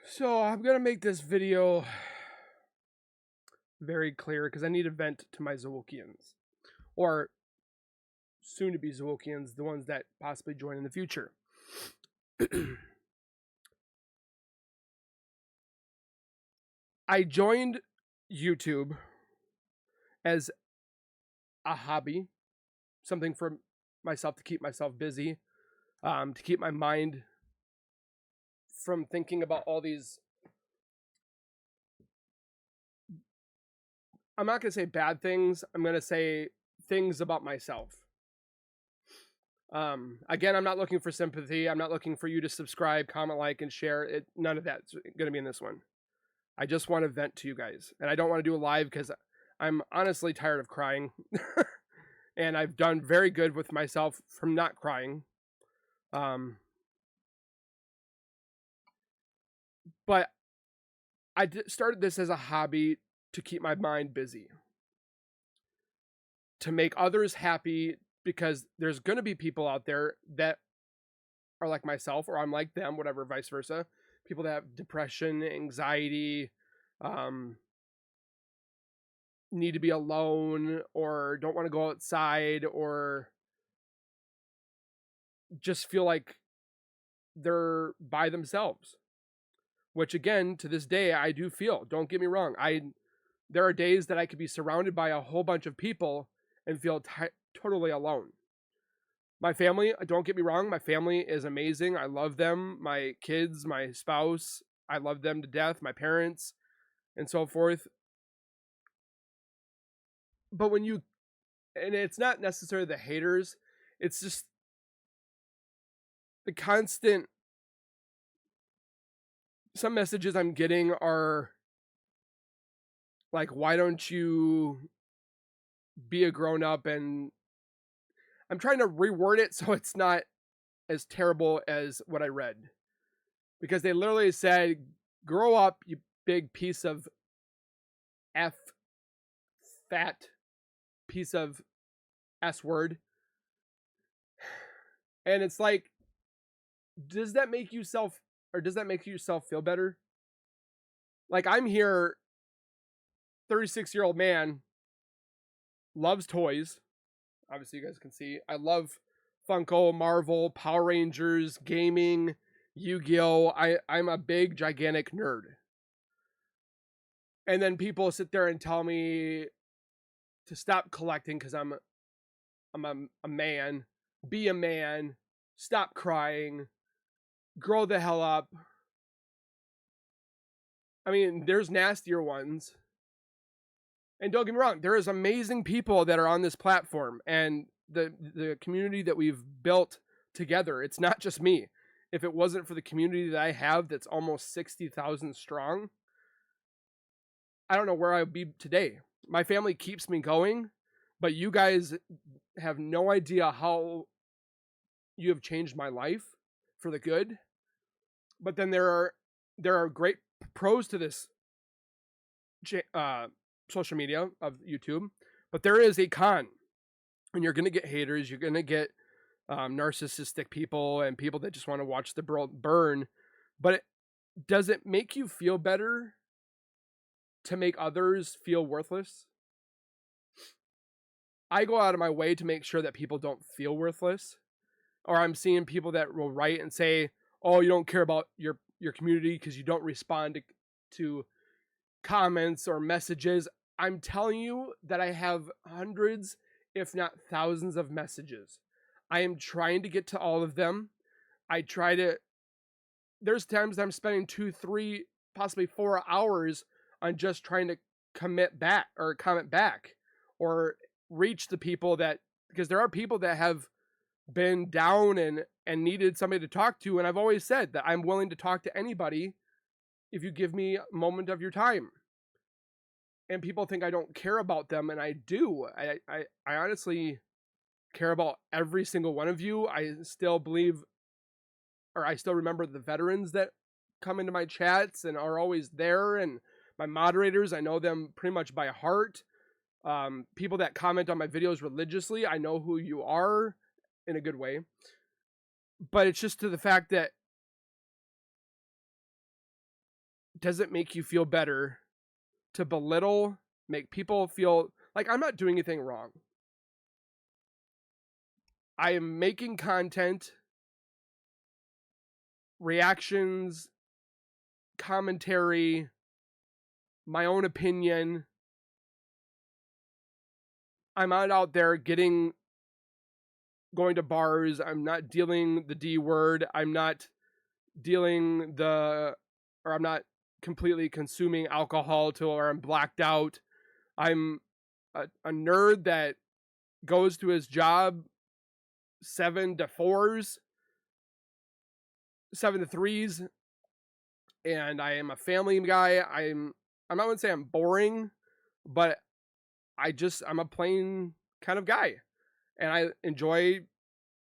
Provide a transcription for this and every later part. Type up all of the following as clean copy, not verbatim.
So I'm gonna make this video very clear because I need to vent to my Zwolkians, or soon to be Zwolkians, the ones that possibly join in the future. I joined YouTube as a hobby, something for myself to keep myself busy, to keep my mind from thinking about all these. I'm not gonna say bad things. I'm gonna say things about myself. Again, I'm not looking for sympathy. I'm not looking for you to subscribe, comment, like, and share. None of that's going to be in this one. I just want to vent to you guys, and I don't want to do a live because I'm honestly tired of crying, and I've done very good with myself from not crying. But I started this as a hobby to keep my mind busy, to make others happy, because there's going to be people out there that are like myself, or I'm like them, whatever, vice versa. People that have depression, anxiety, um, need to be alone, or don't want to go outside, or just feel like they're by themselves. Which, again, to this day, I do feel. Don't get me wrong. There are days that I could be surrounded by a whole bunch of people and feel totally alone. My family, don't get me wrong, my family is amazing. I love them. My kids, my spouse, I love them to death. My parents, and so forth. But and it's not necessarily the haters, it's just the constant. Some messages I'm getting are like, why don't you be a grown up? And I'm trying to reword it so it's not as terrible as what I read, because they literally said, grow up, you big piece of F, fat piece of S word. And it's like, does that make yourself feel better? Like, I'm here, 36-year-old man, loves toys. Obviously, you guys can see. I love Funko, Marvel, Power Rangers, gaming, Yu-Gi-Oh! I'm a big, gigantic nerd. And then people sit there and tell me to stop collecting because I'm a man. Be a man. Stop crying. Grow the hell up. I mean, there's nastier ones. And don't get me wrong, there is amazing people that are on this platform, and the community that we've built together. It's not just me. If it wasn't for the community that I have, that's almost 60,000 strong, I don't know where I would be today. My family keeps me going, but you guys have no idea how you have changed my life for the good. But then there are great pros to this social media of YouTube, but there is a con, and you're going to get haters. You're going to get narcissistic people and people that just want to watch the world burn. But does it make you feel better to make others feel worthless? I go out of my way to make sure that people don't feel worthless. Or I'm seeing people that will write and say, "Oh, you don't care about your community because you don't respond to comments or messages." I'm telling you that I have hundreds, if not thousands, of messages. I am trying to get to all of them. I try to. There's times I'm spending 2, 3, possibly 4 hours on just trying to commit back or comment back, or reach the people that, because there are people that have been down and needed somebody to talk to, and I've always said that I'm willing to talk to anybody if you give me a moment of your time. And people think I don't care about them, and I do. I honestly care about every single one of you. I still believe, or I still remember the veterans that come into my chats and are always there, and my moderators, I know them pretty much by heart. People that comment on my videos religiously, I know who you are in a good way. But it's just to the fact that does it make you feel better to belittle, make people feel like I'm not doing anything wrong? I am making content, reactions, commentary, my own opinion. I'm not out there going to bars. I'm not dealing the D word. I'm not I'm not completely consuming alcohol till where I'm blacked out. I'm a nerd that goes to his job 7 to 4s, 7 to 3s, and I am a family guy. I'm not going to say I'm boring, but I'm a plain kind of guy, and I enjoy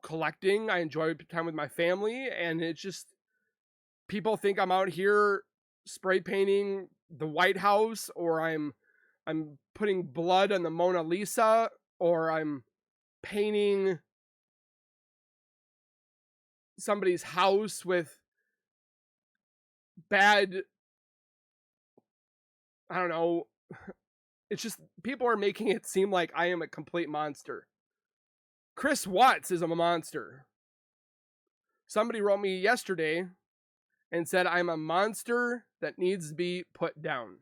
collecting. I enjoy time with my family, and it's just people think I'm out here spray painting the White House, or I'm putting blood on the Mona Lisa, or I'm painting somebody's house with bad, I don't know. It's just people are making it seem like I am a complete monster. Chris Watts is a monster. Somebody wrote me yesterday and said I'm a monster that needs to be put down.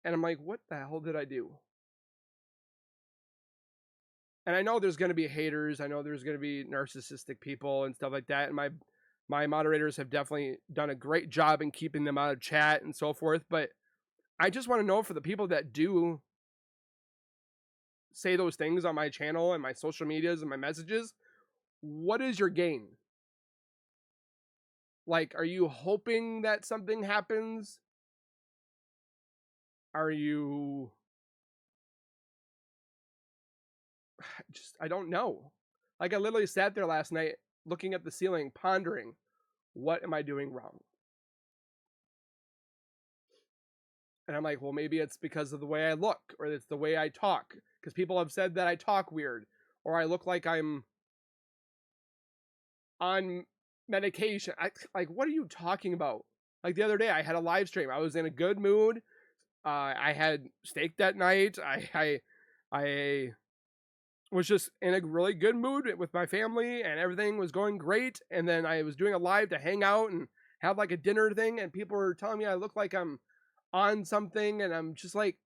And I'm like, what the hell did I do? And I know there's going to be haters. I know there's going to be narcissistic people and stuff like that. And my moderators have definitely done a great job in keeping them out of chat and so forth. But I just want to know, for the people that do say those things on my channel and my social medias and my messages, what is your gain? Like, are you hoping that something happens? Are you I don't know. Like, I literally sat there last night looking at the ceiling, pondering, what am I doing wrong? And I'm like, well, maybe it's because of the way I look, or it's the way I talk. Because people have said that I talk weird, or I look like I'm on medication. Like, what are you talking about? Like, the other day, I had a live stream. I was in a good mood. I had steak that night. I was just in a really good mood with my family, and everything was going great. And then I was doing a live to hang out and have like a dinner thing, and people were telling me I look like I'm on something, and I'm just like,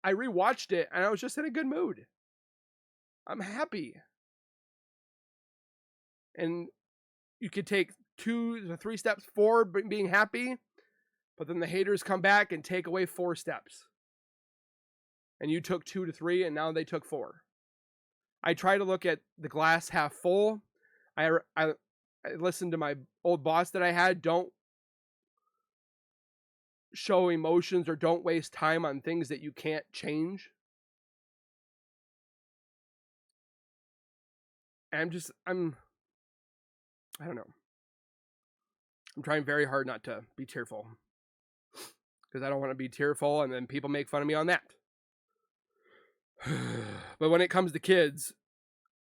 I rewatched it and I was just in a good mood. I'm happy. And you could take 2 to 3 steps forward being happy, but then the haters come back and take away 4 steps. And you took 2 to 3, and now they took 4. I try to look at the glass half full. I listened to my old boss that I had. Don't show emotions, or don't waste time on things that you can't change. And I don't know. I'm trying very hard not to be tearful, because I don't want to be tearful and then people make fun of me on that. But when it comes to kids,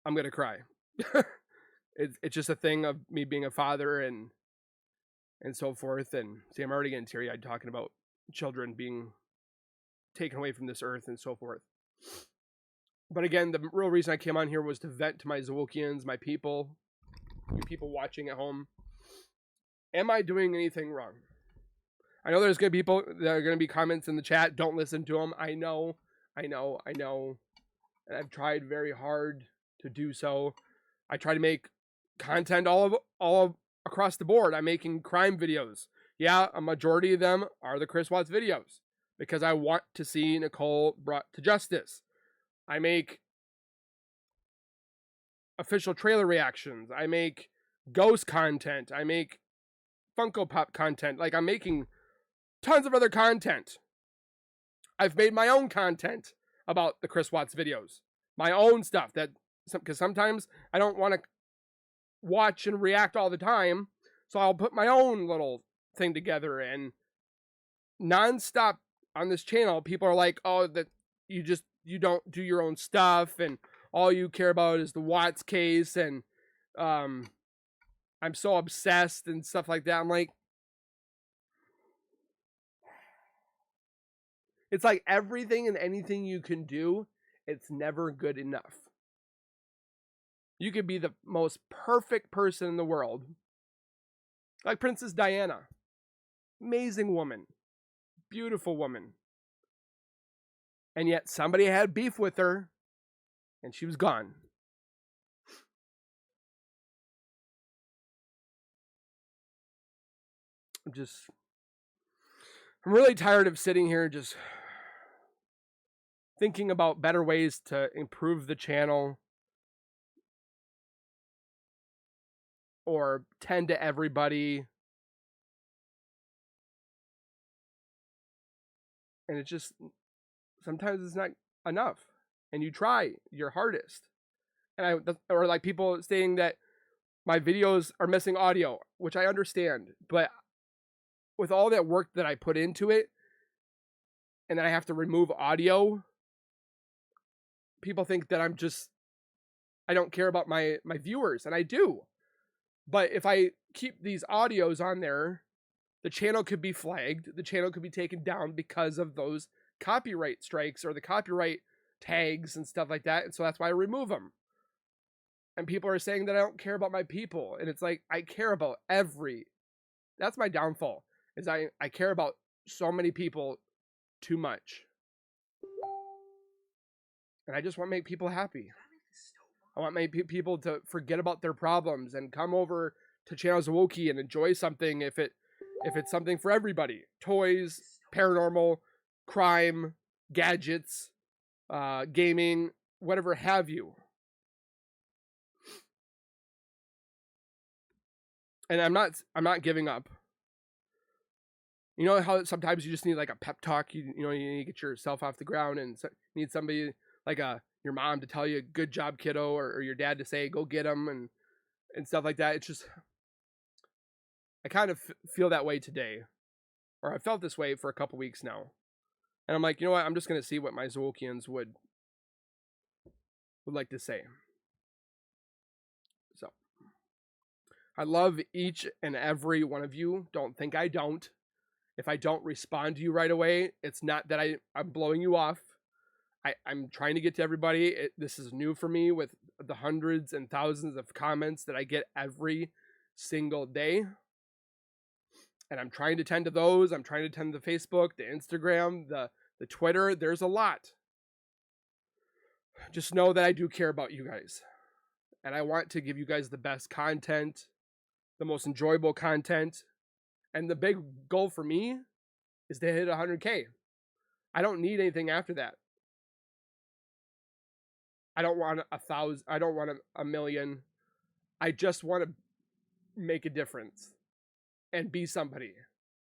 I'm going to cry. It's just a thing of me being a father and so forth. And see, I'm already getting teary-eyed talking about children being taken away from this earth and so forth. But again, the real reason I came on here was to vent to my Zwolkians, my people, you people watching at home. Am I doing anything wrong? I know there's going to be people that are going to be comments in the chat. Don't listen to them. I know. And I've tried very hard to do so. I try to make content all across the board. I'm making crime videos. Yeah, a majority of them are the Chris Watts videos, because I want to see Nicole brought to justice. I make official trailer reactions. I make ghost content. I make Funko Pop content. Like, I'm making tons of other content. I've made my own content about the Chris Watts videos. My own stuff, because sometimes I don't want to watch and react all the time. So I'll put my own little thing together, and nonstop on this channel, people are like, oh, that you don't do your own stuff, and all you care about is the Watts case, and I'm so obsessed and stuff like that. I'm like, it's like everything and anything you can do, it's never good enough. You could be the most perfect person in the world, like Princess Diana. Amazing woman, beautiful woman. And yet somebody had beef with her and she was gone. I'm really tired of sitting here just thinking about better ways to improve the channel or tend to everybody. And it just, sometimes it's not enough. And you try your hardest. Or like people saying that my videos are missing audio, which I understand. But with all that work that I put into it, and then I have to remove audio, people think that I don't care about my viewers, and I do. But if I keep these audios on there, the channel could be flagged, the channel could be taken down because of those copyright strikes or the copyright tags and stuff like that. And so that's why I remove them. And people are saying that I don't care about my people. And it's like, I care about that's my downfall, is I care about so many people too much. And I just want to make people happy. I want my people to forget about their problems and come over to Channel Zawoki and enjoy something if it's something for everybody. Toys, paranormal, crime, gadgets, gaming, whatever have you. And I'm not giving up. You know how sometimes you just need like a pep talk. You need to get yourself off the ground, and you need somebody like your mom to tell you, "Good job, kiddo," or your dad to say, "Go get them," and stuff like that. It's just, I kind of feel that way today, or I felt this way for a couple weeks now, and I'm like, you know what? I'm just gonna see what my Zawokians would like to say. So, I love each and every one of you. Don't think I don't. If I don't respond to you right away, it's not that I'm blowing you off. I'm trying to get to everybody. This is new for me with the hundreds and thousands of comments that I get every single day. And I'm trying to tend to those. I'm trying to tend to the Facebook, the Instagram, the Twitter. There's a lot. Just know that I do care about you guys. And I want to give you guys the best content, the most enjoyable content. And the big goal for me is to hit 100K. I don't need anything after that. I don't want 1,000. I don't want a million. I just want to make a difference and be somebody,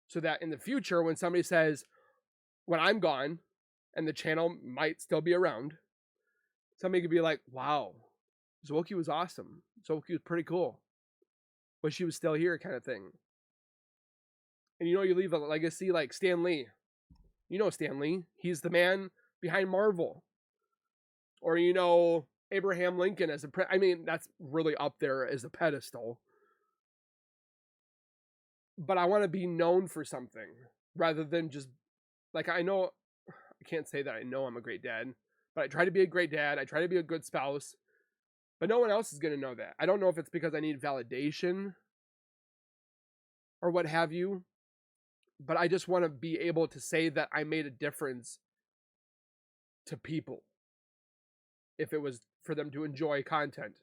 so that in the future, when somebody says, when I'm gone and the channel might still be around, somebody could be like, wow, Zawoki was awesome. Zawoki was pretty cool. But she was still here, kind of thing. And you leave a legacy like Stan Lee. You know Stan Lee. He's the man behind Marvel. Or Abraham Lincoln as I mean, that's really up there as a pedestal. But I want to be known for something rather than just, like, I can't say that I know I'm a great dad, but I try to be a great dad. I try to be a good spouse, but no one else is going to know that. I don't know if it's because I need validation or what have you, but I just want to be able to say that I made a difference to people. If it was for them to enjoy content,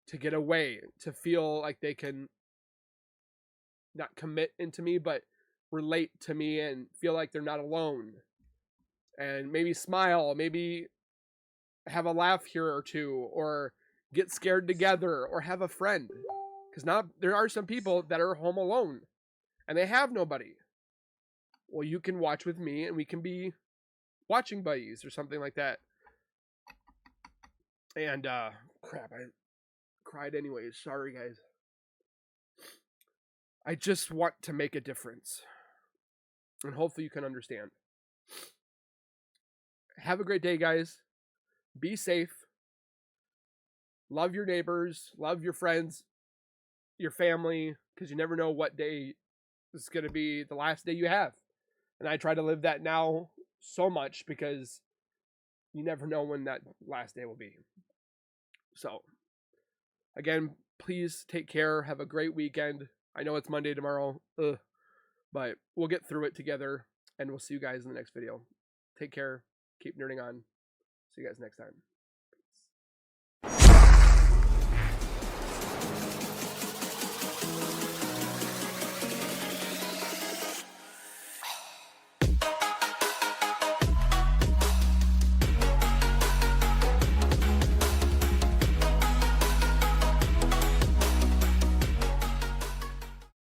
to get away, to feel like they can not commit into me, but relate to me and feel like they're not alone. And maybe smile, maybe have a laugh here or two, or get scared together, or have a friend. Because now there are some people that are home alone and they have nobody. Well, you can watch with me and we can be watching buddies or something like that. And crap, I cried anyways. Sorry, guys. I just want to make a difference. And hopefully you can understand. Have a great day, guys. Be safe. Love your neighbors. Love your friends. your family, because you never know what day is going to be the last day you have. And I try to live that now so much because you never know when that last day will be. So, again, please take care. Have a great weekend. I know it's Monday tomorrow, but we'll get through it together, and we'll see you guys in the next video. Take care. Keep nerding on. See you guys next time.